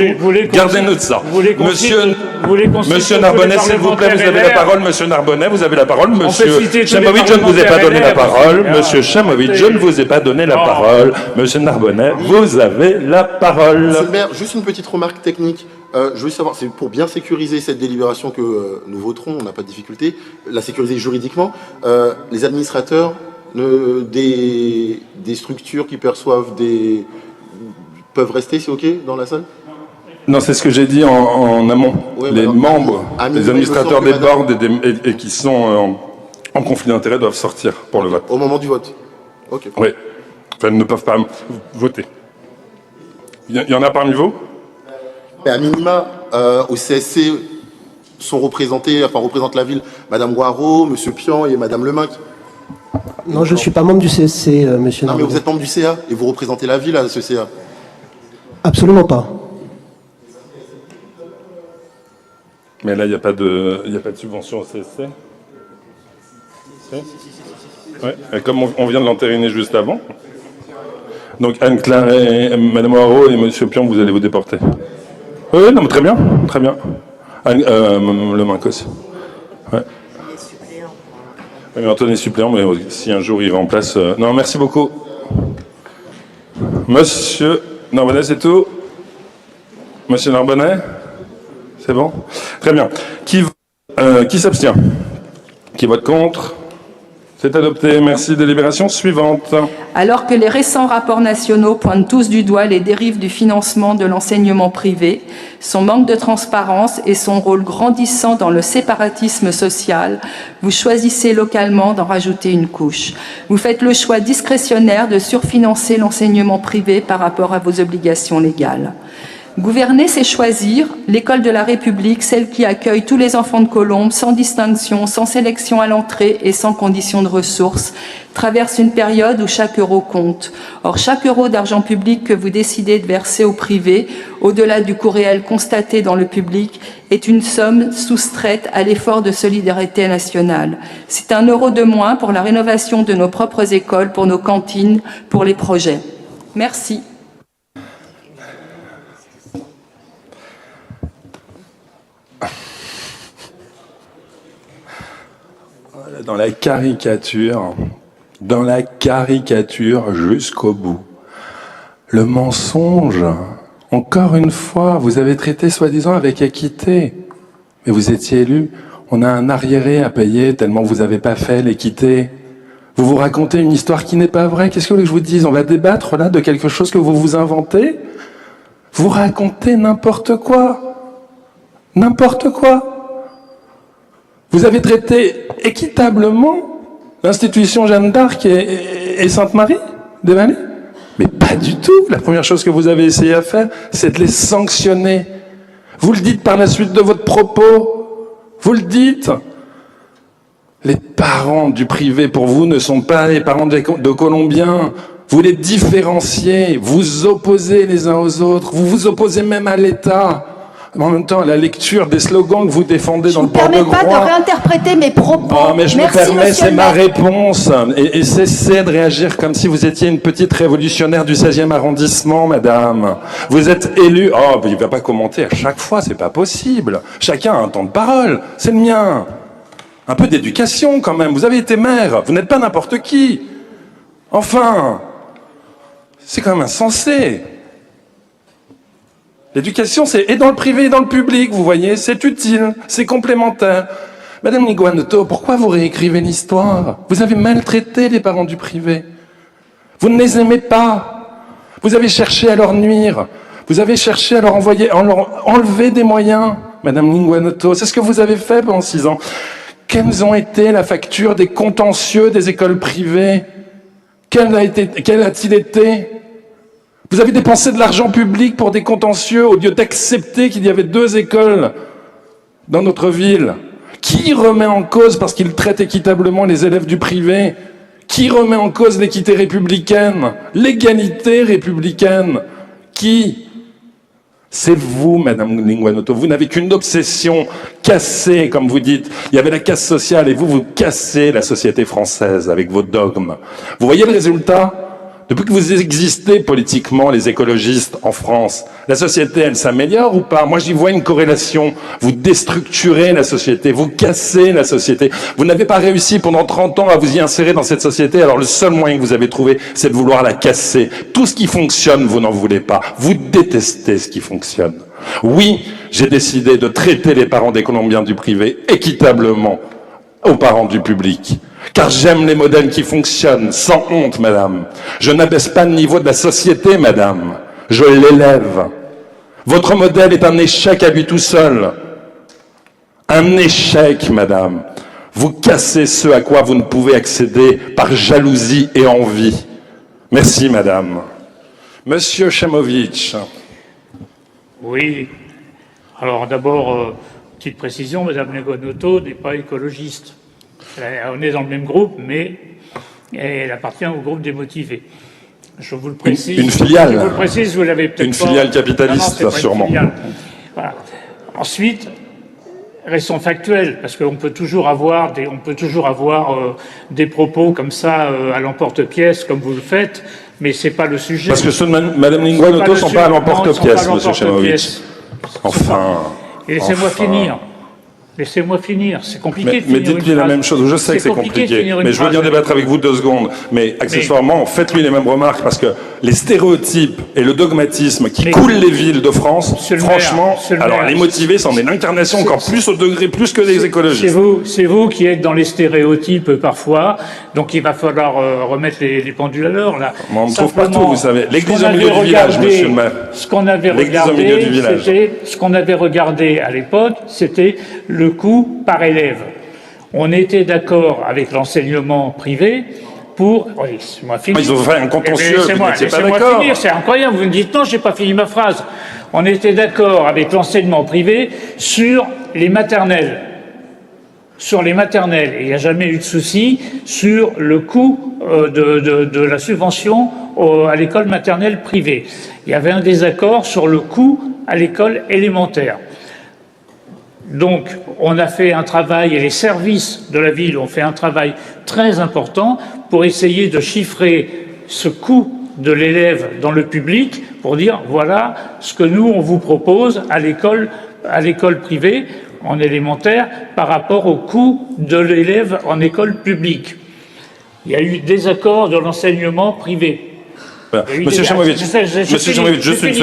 Gardez-nous de ça. Monsieur Narbonnet, s'il vous plaît, vous avez la parole. Monsieur Narbonnet, vous avez la parole. Monsieur Chamovic, je ne vous ai pas donné la parole. Monsieur Chamovic, je ne vous ai pas donné la parole. Monsieur Narbonnet, vous avez la parole. Monsieur le maire, juste une petite remarque technique. Je veux savoir, c'est pour bien sécuriser cette délibération que nous voterons, on n'a pas de difficulté, la sécuriser juridiquement, les administrateurs des structures qui perçoivent peuvent rester, c'est OK, dans la salle? Non, c'est ce que j'ai dit en amont. Oui, les membres, les administrateurs des boards et qui sont en conflit d'intérêts doivent sortir pour le vote. Au moment du vote? OK. Oui. Enfin, ils ne peuvent pas voter. Il y en a parmi vous? À minima, au CSC sont représentés, enfin représentent la ville, Madame Guaro, Monsieur Pian et Madame Leminck. Non, je ne suis pas membre du CSC, monsieur. Non, mais vous êtes membre du CA et vous représentez la ville à ce CA. Absolument pas. Mais là, il n'y a pas de subvention au CSC. Ouais. Et comme on vient de l'entériner juste avant. Donc Anne-Claire et Madame Haro et Monsieur Pion, vous allez vous déporter. Oui, non, mais très bien, très bien. Le Mincos. Ouais. Mais Antoine est suppléant, mais si un jour il remplace... Non, merci beaucoup. Monsieur Narbonnet, c'est tout? Monsieur Narbonnet? C'est bon? Très bien. Qui s'abstient? Qui vote contre? C'est adopté. Merci. Délibération suivante. Alors que les récents rapports nationaux pointent tous du doigt les dérives du financement de l'enseignement privé, son manque de transparence et son rôle grandissant dans le séparatisme social, vous choisissez localement d'en rajouter une couche. Vous faites le choix discrétionnaire de surfinancer l'enseignement privé par rapport à vos obligations légales. Gouverner, c'est choisir l'école de la République, celle qui accueille tous les enfants de Colombes, sans distinction, sans sélection à l'entrée et sans condition de ressources, traverse une période où chaque euro compte. Or, chaque euro d'argent public que vous décidez de verser au privé, au-delà du coût réel constaté dans le public, est une somme soustraite à l'effort de solidarité nationale. C'est un euro de moins pour la rénovation de nos propres écoles, pour nos cantines, pour les projets. Merci. Dans la caricature jusqu'au bout. Le mensonge, encore une fois, vous avez traité soi-disant avec équité. Mais vous étiez élu, on a un arriéré à payer tellement vous n'avez pas fait l'équité. Vous vous racontez une histoire qui n'est pas vraie. Qu'est-ce que vous voulez que je vous dise? On va débattre là de quelque chose que vous vous inventez? Vous racontez n'importe quoi. N'importe quoi. Vous avez traité équitablement l'institution Jeanne d'Arc et Sainte-Marie des Vallées? Mais pas du tout. La première chose que vous avez essayé à faire, c'est de les sanctionner. Vous le dites par la suite de votre propos. Vous le dites. Les parents du privé, pour vous, ne sont pas les parents de Colombiens. Vous les différenciez. Vous opposez les uns aux autres. Vous vous opposez même à l'État. En même temps, la lecture des slogans que vous défendez dans le port de Groix... Je ne me permets pas de réinterpréter mes propos. Oh, mais je me permets, c'est ma réponse. Et cessez de réagir comme si vous étiez une petite révolutionnaire du 16e arrondissement, madame. Vous êtes élu... Oh, il ne va pas commenter à chaque fois, c'est pas possible. Chacun a un temps de parole, c'est le mien. Un peu d'éducation, quand même. Vous avez été maire, vous n'êtes pas n'importe qui. Enfin, c'est quand même insensé. L'éducation, c'est et dans le privé et dans le public, vous voyez, c'est utile, c'est complémentaire. Madame Linguanoto, pourquoi vous réécrivez l'histoire? Vous avez maltraité les parents du privé. Vous ne les aimez pas. Vous avez cherché à leur nuire. Vous avez cherché à leur enlever des moyens. Madame Linguanoto, c'est ce que vous avez fait pendant 6 ans. Quelles ont été la facture des contentieux des écoles privées? Quel a-t-il été? Vous avez dépensé de l'argent public pour des contentieux au lieu d'accepter qu'il y avait 2 écoles dans notre ville. Qui remet en cause parce qu'il traite équitablement les élèves du privé? Qui remet en cause l'équité républicaine, l'égalité républicaine? Qui? C'est vous, Madame Lingua-Noto. Vous n'avez qu'une obsession, casser, comme vous dites. Il y avait la casse sociale et vous cassez la société française avec vos dogmes. Vous voyez le résultat? Depuis que vous existez politiquement, les écologistes en France, la société, elle s'améliore ou pas? Moi, j'y vois une corrélation. Vous déstructurez la société, vous cassez la société. Vous n'avez pas réussi pendant 30 ans à vous y insérer dans cette société, alors le seul moyen que vous avez trouvé, c'est de vouloir la casser. Tout ce qui fonctionne, vous n'en voulez pas. Vous détestez ce qui fonctionne. Oui, j'ai décidé de traiter les parents des Colombiens du privé équitablement aux parents du public. Car j'aime les modèles qui fonctionnent, sans honte, madame. Je n'abaisse pas le niveau de la société, madame. Je l'élève. Votre modèle est un échec à lui tout seul. Un échec, madame. Vous cassez ce à quoi vous ne pouvez accéder par jalousie et envie. Merci, madame. Monsieur Chamovic. Oui. Alors d'abord, petite précision, madame Lingua-Noto n'est pas écologiste. On est dans le même groupe, mais elle appartient au groupe des motivés. Je vous le précise. Une filiale. Je vous le précise, vous l'avez peut-être pas. Une filiale capitaliste, non, sûrement. Filiale. Voilà. Ensuite, restons factuels, parce qu'on peut toujours avoir des propos comme ça à l'emporte-pièce, comme vous le faites, mais c'est pas le sujet. Parce que ceux de Madame Lingua-Noto ne sont pas à l'emporte-pièce, monsieur Chamovic. Enfin. Et laissez-moi finir. Laissez-moi finir, c'est compliqué de finir. Mais dites-lui la même chose, je sais que c'est compliqué, mais je veux bien débattre avec vous 2 secondes. Mais accessoirement, faites-lui les mêmes remarques, parce que les stéréotypes et le dogmatisme qui coulent les villes de France, franchement, alors les motivés, c'en est l'incarnation encore plus au degré, plus que les écologistes. C'est vous qui êtes dans les stéréotypes parfois, donc il va falloir remettre les pendules à l'heure, là. On me trouve partout, vous savez. L'église au milieu du village, monsieur le maire. Ce qu'on avait regardé à l'époque, c'était le coût par élève. On était d'accord avec l'enseignement privé pour... Laissez-moi finir. Ils ont fait un contentieux, vous n'étiez pas d'accord. Laissez-moi finir, c'est incroyable. Vous me dites non, j'ai pas fini ma phrase. On était d'accord avec l'enseignement privé sur les maternelles. Sur les maternelles. Et il n'y a jamais eu de souci sur le coût de la subvention à l'école maternelle privée. Il y avait un désaccord sur le coût à l'école élémentaire. Donc, on a fait un travail, et les services de la ville ont fait un travail très important pour essayer de chiffrer ce coût de l'élève dans le public, pour dire, voilà ce que nous, on vous propose à l'école privée, en élémentaire, par rapport au coût de l'élève en école publique. Il y a eu des accords de l'enseignement privé. Monsieur Chamovic, juste une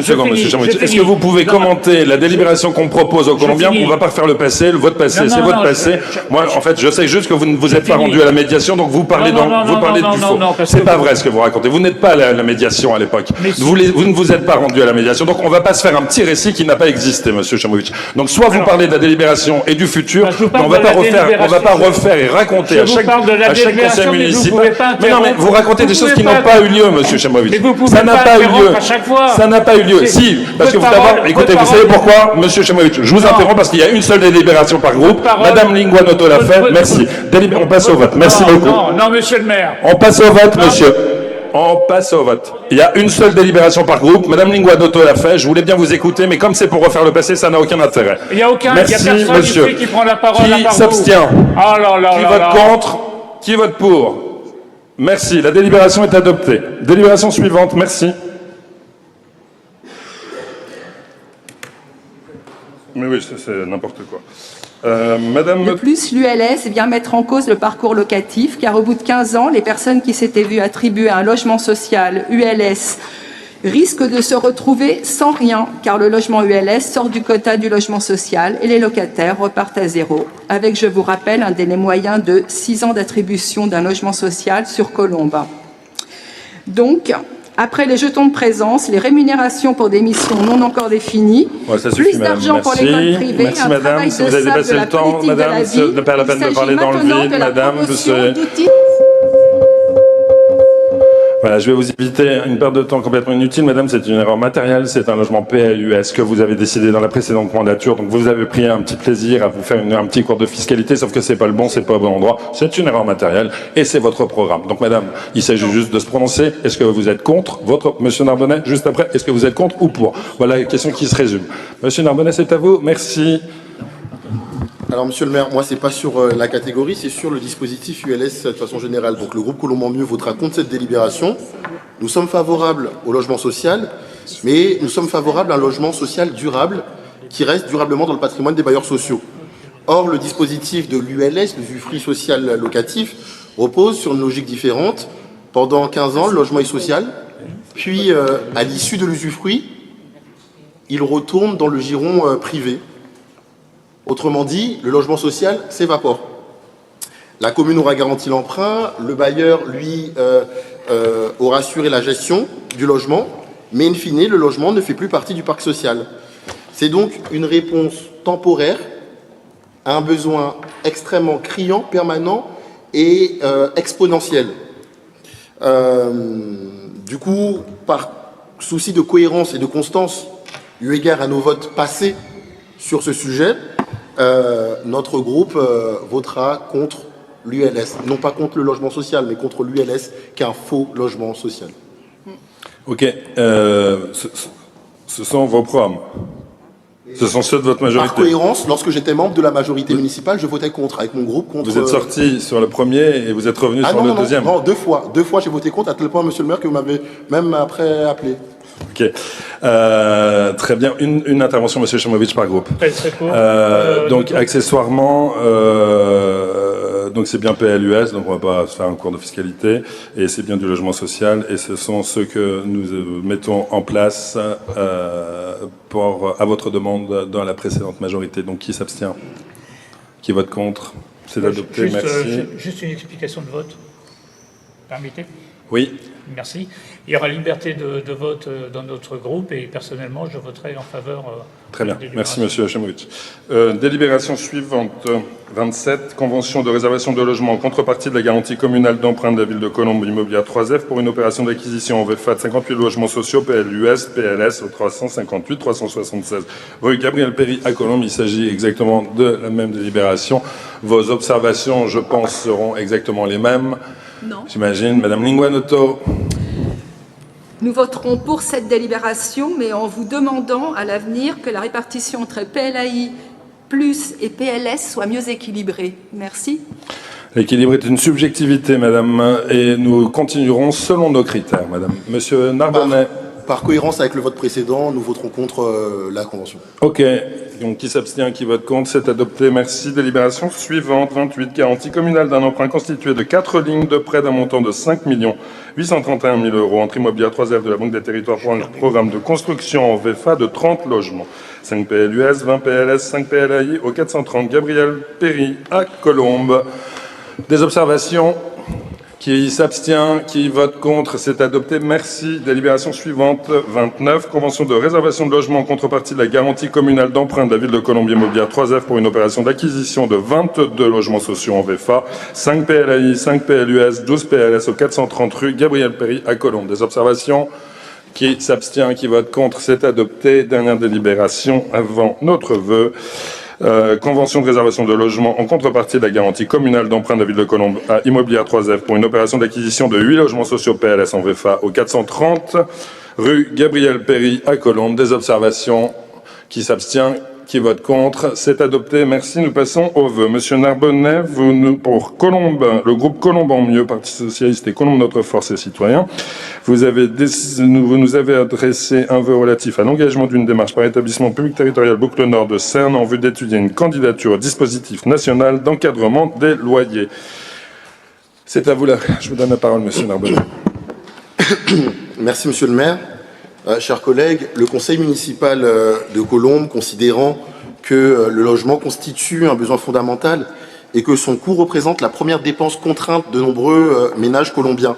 seconde, monsieur Chamovic. Est-ce que vous pouvez commenter la délibération qu'on propose aux Colombiens? On ne va pas refaire le passé, votre passé, c'est votre passé. Moi, en fait, je sais juste que vous ne vous êtes pas rendu à la médiation, donc vous parlez du faux. C'est pas vrai ce que vous racontez. Vous n'êtes pas à la médiation à l'époque. Vous ne vous êtes pas rendu à la médiation, donc on ne va pas se faire un petit récit qui n'a pas existé, monsieur Chamovic. Donc soit vous parlez de la délibération et du futur, mais on ne va pas refaire et raconter à chaque conseil municipal. Mais non, mais vous racontez des choses qui n'ont pas eu lieu, monsieur Chamovic. Ça n'a pas eu lieu. Ça n'a pas eu lieu. Si, parce que écoutez, vous savez pourquoi, monsieur Chamovic? Je vous interromps parce qu'il y a une seule délibération par groupe. Madame Lingua-Noto l'a fait. Merci. On passe au vote. Merci beaucoup. Non, monsieur le maire. On passe au vote, monsieur. On passe au vote. Il y a une seule délibération par groupe. Madame Lingua-Noto l'a fait. Je voulais bien vous écouter, mais comme c'est pour refaire le passé, ça n'a aucun intérêt. Il n'y a aucun. Merci, monsieur. Qui prend la parole. Qui s'abstient? Qui vote contre? Qui vote pour? Merci. La délibération est adoptée. Délibération suivante. Merci. Mais oui, c'est n'importe quoi. Madame... De plus, l'ULS vient mettre en cause le parcours locatif, car au bout de 15 ans, les personnes qui s'étaient vues attribuer un logement social ULS risquent de se retrouver sans rien, car le logement ULS sort du quota du logement social et les locataires repartent à zéro, avec, je vous rappelle, un délai moyen de 6 ans d'attribution d'un logement social sur Colombes. Donc, après les jetons de présence, les rémunérations pour des missions non encore définies, plus d'argent pour l'école privée, merci, madame. travail Si vous avez dépassé le temps, madame, ce n'est pas la peine de parler dans le vide, madame. Voilà, je vais vous éviter une perte de temps complètement inutile. Madame, c'est une erreur matérielle, c'est un logement PLUS que vous avez décidé dans la précédente mandature. Donc vous avez pris un petit plaisir à vous faire un petit cours de fiscalité, sauf que c'est pas le bon, c'est pas au bon endroit. C'est une erreur matérielle et c'est votre programme. Donc madame, il s'agit juste de se prononcer. Est-ce que vous êtes contre monsieur Narbonnet, juste après, est-ce que vous êtes contre ou pour? Voilà la question qui se résume. Monsieur Narbonnet, c'est à vous. Merci. Alors, monsieur le maire, moi, c'est pas sur la catégorie, c'est sur le dispositif ULS de façon générale. Donc, le groupe Colombe en Mieux votera contre cette délibération. Nous sommes favorables au logement social, mais nous sommes favorables à un logement social durable qui reste durablement dans le patrimoine des bailleurs sociaux. Or, le dispositif de l'ULS, l'usufruit social locatif, repose sur une logique différente. Pendant 15 ans, le logement est social, puis, à l'issue de l'usufruit, il retourne dans le giron privé. Autrement dit, le logement social s'évapore. La commune aura garanti l'emprunt, le bailleur, lui, aura assuré la gestion du logement, mais in fine, le logement ne fait plus partie du parc social. C'est donc une réponse temporaire à un besoin extrêmement criant, permanent et exponentiel. Du coup, par souci de cohérence et de constance, eu égard à nos votes passés sur ce sujet, notre groupe votera contre l'ULS. Non pas contre le logement social, mais contre l'ULS, qui est un faux logement social. Ok. Ce sont vos programmes. Ce sont ceux de votre majorité. Par cohérence, lorsque j'étais membre de la majorité municipale, je votais contre, avec mon groupe contre... Vous êtes sorti sur le premier et vous êtes revenu sur le deuxième. Non, deux fois. Deux fois, j'ai voté contre, à tel point, monsieur le maire, que vous m'avez même après appelé. Ok. Très bien. Une intervention, monsieur Chamovitch, par groupe. Très court. Donc, accessoirement, donc c'est bien PLUS, donc on va pas se faire un cours de fiscalité, et c'est bien du logement social, et ce sont ceux que nous mettons en place à votre demande dans la précédente majorité. Donc, qui s'abstient? Qui vote contre? C'est adopté, merci. Juste une explication de vote. Permettez? Oui. Merci. Il y aura liberté de vote dans notre groupe et personnellement, je voterai en faveur. Très bien. Merci, monsieur Chamovitch. Délibération suivante. 27. Convention de réservation de logement en contrepartie de la garantie communale d'emprunt de la ville de Colombes Immobilière 3F pour une opération d'acquisition en VFA de 58 logements sociaux PLUS, PLS au 358 376 rue Gabriel Péry à Colombes. Il s'agit exactement de la même délibération. Vos observations, je pense, seront exactement les mêmes. Non. J'imagine. Madame Linguanoto. Nous voterons pour cette délibération, mais en vous demandant à l'avenir que la répartition entre PLAI plus et PLS soit mieux équilibrée. Merci. L'équilibre est une subjectivité, madame, et nous continuerons selon nos critères, madame. Monsieur Narbonnet. Par cohérence avec le vote précédent, nous voterons contre la convention. Ok. Donc, qui s'abstient, qui vote contre, c'est adopté. Merci. Délibération suivante, 28. Garantie communale d'un emprunt constitué de 4 lignes de prêt d'un montant de 5 831 000 € entre immobilière 3F de la Banque des Territoires pour un programme de construction en VFA de 30 logements. 5 PLUS, 20 PLS, 5 PLAI au 430 Gabriel Péry à Colombes. Des observations? Qui s'abstient, qui vote contre, c'est adopté. Merci. Délibération suivante, 29. Convention de réservation de logement en contrepartie de la garantie communale d'emprunt de la ville de Colombes Immobilière 3F pour une opération d'acquisition de 22 logements sociaux en VFA, 5 PLAI, 5 PLUS, 12 PLS au 430 rue Gabriel Péry à Colombes. Des observations? Qui s'abstient, qui vote contre, c'est adopté. Dernière délibération avant notre vœu. Convention de réservation de logement en contrepartie de la garantie communale d'emprunt de la ville de Colombes à Immobilière 3F pour une opération d'acquisition de 8 logements sociaux PLS en VFA au 430 rue Gabriel Péry à Colombes. Des observations? Qui s'abstient? Qui vote contre? C'est adopté. Merci. Nous passons au vœu. Monsieur Narbonnet, pour Colombes, le groupe Colombe en Mieux, Parti Socialiste et Colombes Notre Force et Citoyens, vous nous avez adressé un vœu relatif à l'engagement d'une démarche par établissement public territorial Boucle Nord de Cerne en vue d'étudier une candidature au dispositif national d'encadrement des loyers. C'est à vous là. Je vous donne la parole, monsieur Narbonnet. Merci, monsieur le maire. Chers collègues, le conseil municipal de Colombes, considérant que le logement constitue un besoin fondamental et que son coût représente la première dépense contrainte de nombreux ménages colombiens,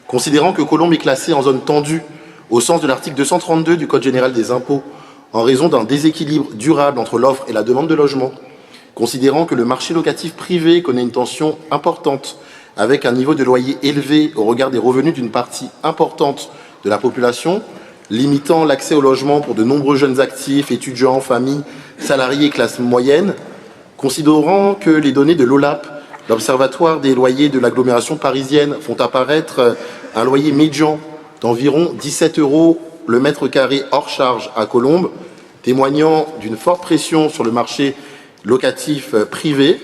considérant que Colombes est classée en zone tendue au sens de l'article 232 du Code général des impôts en raison d'un déséquilibre durable entre l'offre et la demande de logement, considérant que le marché locatif privé connaît une tension importante avec un niveau de loyer élevé au regard des revenus d'une partie importante de la population, limitant l'accès au logement pour de nombreux jeunes actifs, étudiants, familles, salariés et classes moyennes, considérant que les données de l'OLAP, l'Observatoire des loyers de l'agglomération parisienne, font apparaître un loyer médian d'environ 17 € le mètre carré hors charge à Colombes, témoignant d'une forte pression sur le marché locatif privé,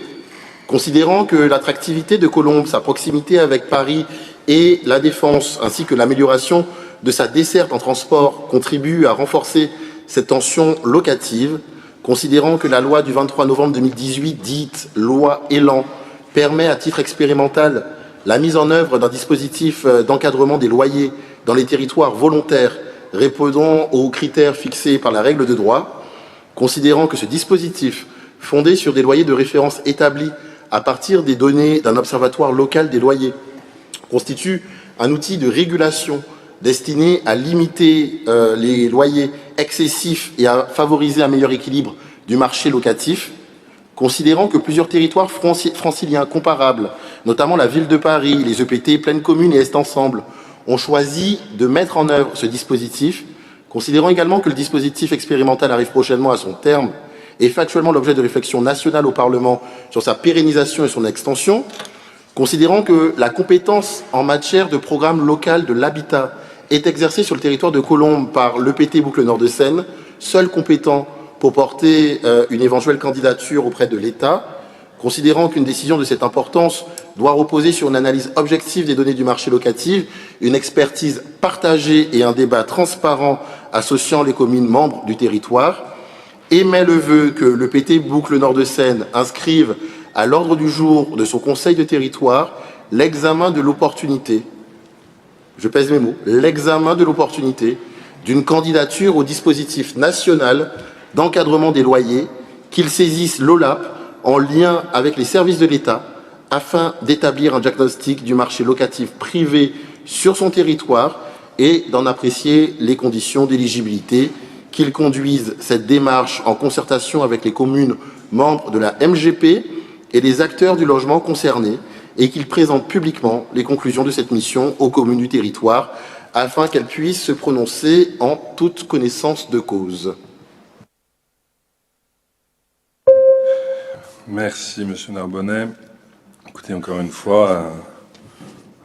considérant que l'attractivité de Colombes, sa proximité avec Paris et la Défense, ainsi que l'amélioration de sa desserte en transport contribuent à renforcer cette tension locative, considérant que la loi du 23 novembre 2018, dite loi Elan, permet à titre expérimental la mise en œuvre d'un dispositif d'encadrement des loyers dans les territoires volontaires répondant aux critères fixés par la règle de droit, considérant que ce dispositif, fondé sur des loyers de référence établis à partir des données d'un observatoire local des loyers, constitue un outil de régulation destiné à limiter les loyers excessifs et à favoriser un meilleur équilibre du marché locatif, considérant que plusieurs territoires franciliens comparables, notamment la ville de Paris, les EPT, Pleine Commune et Est Ensemble, ont choisi de mettre en œuvre ce dispositif, considérant également que le dispositif expérimental arrive prochainement à son terme et fait actuellement l'objet de réflexions nationales au Parlement sur sa pérennisation et son extension, considérant que la compétence en matière de programme local de l'habitat est exercée sur le territoire de Colombes par l'EPT Boucle Nord de Seine, seul compétent pour porter une éventuelle candidature auprès de l'État, considérant qu'une décision de cette importance doit reposer sur une analyse objective des données du marché locatif, une expertise partagée et un débat transparent associant les communes membres du territoire, émet le vœu que l'EPT Boucle Nord de Seine inscrive à l'ordre du jour de son conseil de territoire l'examen de l'opportunité, je pèse mes mots, l'examen de l'opportunité d'une candidature au dispositif national d'encadrement des loyers, qu'il saisisse l'OLAP en lien avec les services de l'État afin d'établir un diagnostic du marché locatif privé sur son territoire et d'en apprécier les conditions d'éligibilité, qu'il conduise cette démarche en concertation avec les communes membres de la MGP et les acteurs du logement concernés et qu'il présente publiquement les conclusions de cette mission aux communes du territoire afin qu'elles puissent se prononcer en toute connaissance de cause. Merci, Monsieur Narbonnet. Écoutez, encore une fois,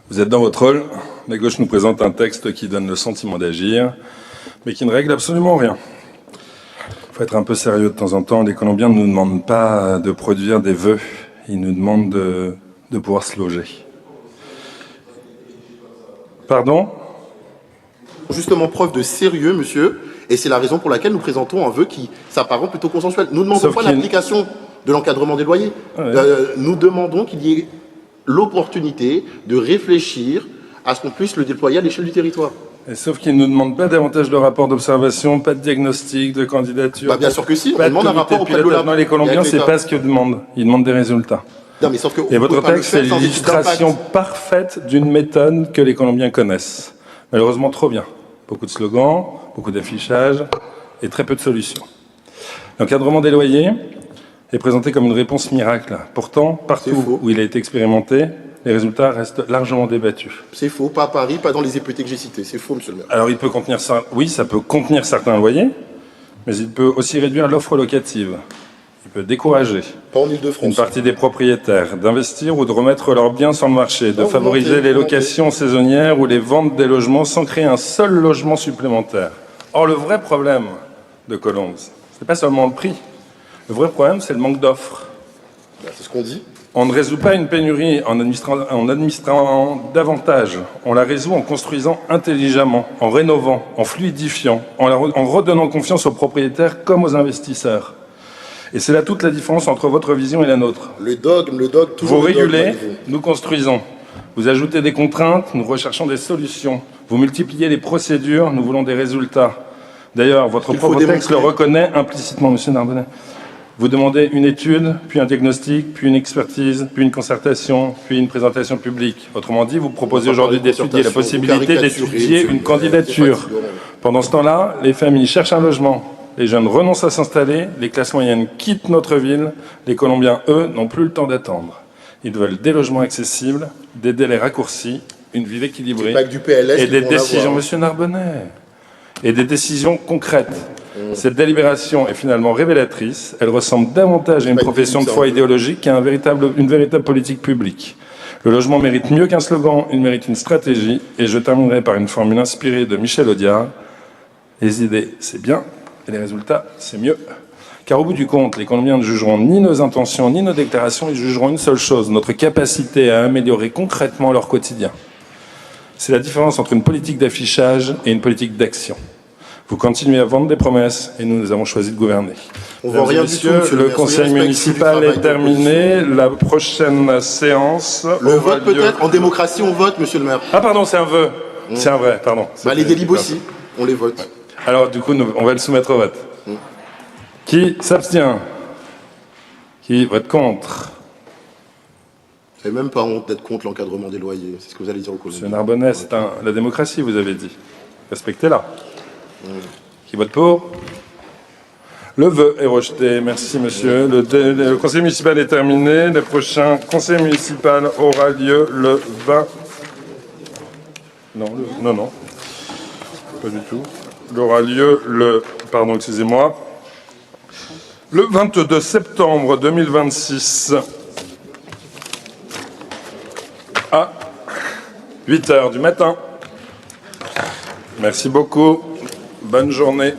vous êtes dans votre rôle. La gauche nous présente un texte qui donne le sentiment d'agir, mais qui ne règle absolument rien. Il faut être un peu sérieux de temps en temps. Les Colombiens ne nous demandent pas de produire des vœux. Ils nous demandent de pouvoir se loger. Pardon ? Justement, preuve de sérieux, monsieur, et c'est la raison pour laquelle nous présentons un vœu qui s'apparente plutôt consensuel. Nous ne demandons pas l'application de l'encadrement des loyers. Ouais. Nous demandons qu'il y ait l'opportunité de réfléchir à ce qu'on puisse le déployer à l'échelle du territoire. Et sauf qu'ils ne nous demandent pas davantage de rapports d'observation, pas de diagnostic, de candidature. Bah bien sûr que si, on demande un rapport auprès de l'OLAP. Non, les Colombiens, c'est pas ce qu'ils demandent. Ils demandent des résultats. Non, mais sauf que et votre texte, c'est l'illustration parfaite d'une méthode que les Colombiens connaissent. Malheureusement, trop bien. Beaucoup de slogans, beaucoup d'affichage et très peu de solutions. L'encadrement des loyers est présenté comme une réponse miracle. Pourtant, partout où il a été expérimenté, les résultats restent largement débattus. C'est faux, pas à Paris, pas dans les EPT que j'ai cités. C'est faux, monsieur le maire. Alors, il peut contenir ça. Oui, ça peut contenir certains loyers, mais il peut aussi réduire l'offre locative. Il peut décourager une partie des propriétaires d'investir ou de remettre leurs biens sur le marché, de favoriser les locations saisonnières ou les ventes des logements sans créer un seul logement supplémentaire. Or, le vrai problème de Colombes, ce n'est pas seulement le prix. Le vrai problème, c'est le manque d'offres. C'est ce qu'on dit. On ne résout pas une pénurie en administrant davantage. On la résout en construisant intelligemment, en rénovant, en fluidifiant, en redonnant confiance aux propriétaires comme aux investisseurs. Et c'est là toute la différence entre votre vision et la nôtre. Le dogme, toujours. Vous régulez, nous construisons. Vous ajoutez des contraintes, nous recherchons des solutions. Vous multipliez les procédures, nous voulons des résultats. D'ailleurs, votre propre texte le reconnaît implicitement, monsieur Narbonnet. Vous demandez une étude, puis un diagnostic, puis une expertise, puis une concertation, puis une présentation publique. Autrement dit, vous proposez aujourd'hui d'étudier la possibilité d'étudier une candidature. Pendant ce temps-là, les familles cherchent un logement. Les jeunes renoncent à s'installer, les classes moyennes quittent notre ville, les Colombiens, eux, n'ont plus le temps d'attendre. Ils veulent des logements accessibles, des délais raccourcis, une ville équilibrée Pas que du PLS et des qu'ils vont décisions, avoir. monsieur Narbonnet, et des décisions concrètes. Cette délibération est finalement révélatrice. Elle ressemble davantage à une pas une profession de discussion, foi un peu. idéologique qu'à une véritable politique publique. Le logement mérite mieux qu'un slogan, il mérite une stratégie. Et je terminerai par une formule inspirée de Michel Audiard. Les idées, c'est bien, et les résultats, c'est mieux. Car au bout du compte, les Colombiens ne jugeront ni nos intentions, ni nos déclarations, ils jugeront une seule chose, notre capacité à améliorer concrètement leur quotidien. C'est la différence entre une politique d'affichage et une politique d'action. Vous continuez à vendre des promesses et nous avons choisi de gouverner. On voit rien du tout, monsieur le maire. conseil Soyez respectueux du municipal travail est terminé. La prochaine séance Le aura vote lieu- peut-être, en démocratie on vote, monsieur le maire. Ah pardon, c'est un vœu. C'est un vrai, pardon. Bah, les délibes aussi, on les vote. Alors du coup, on va le soumettre au vote. Qui s'abstient? Qui vote contre? Vous n'avez même pas honte d'être contre l'encadrement des loyers. C'est ce que vous allez dire aux Monsieur Colombiens. Narbonnet, c'est la démocratie, vous avez dit. Respectez-la. Qui vote pour? Le vœu est rejeté. Merci, monsieur. Le conseil municipal est terminé. Le prochain conseil municipal aura lieu le 20... Non. Pas du tout. Il aura lieu le... Pardon, excusez-moi. Le 22 septembre 2026 à 8h du matin. Merci beaucoup. Bonne journée.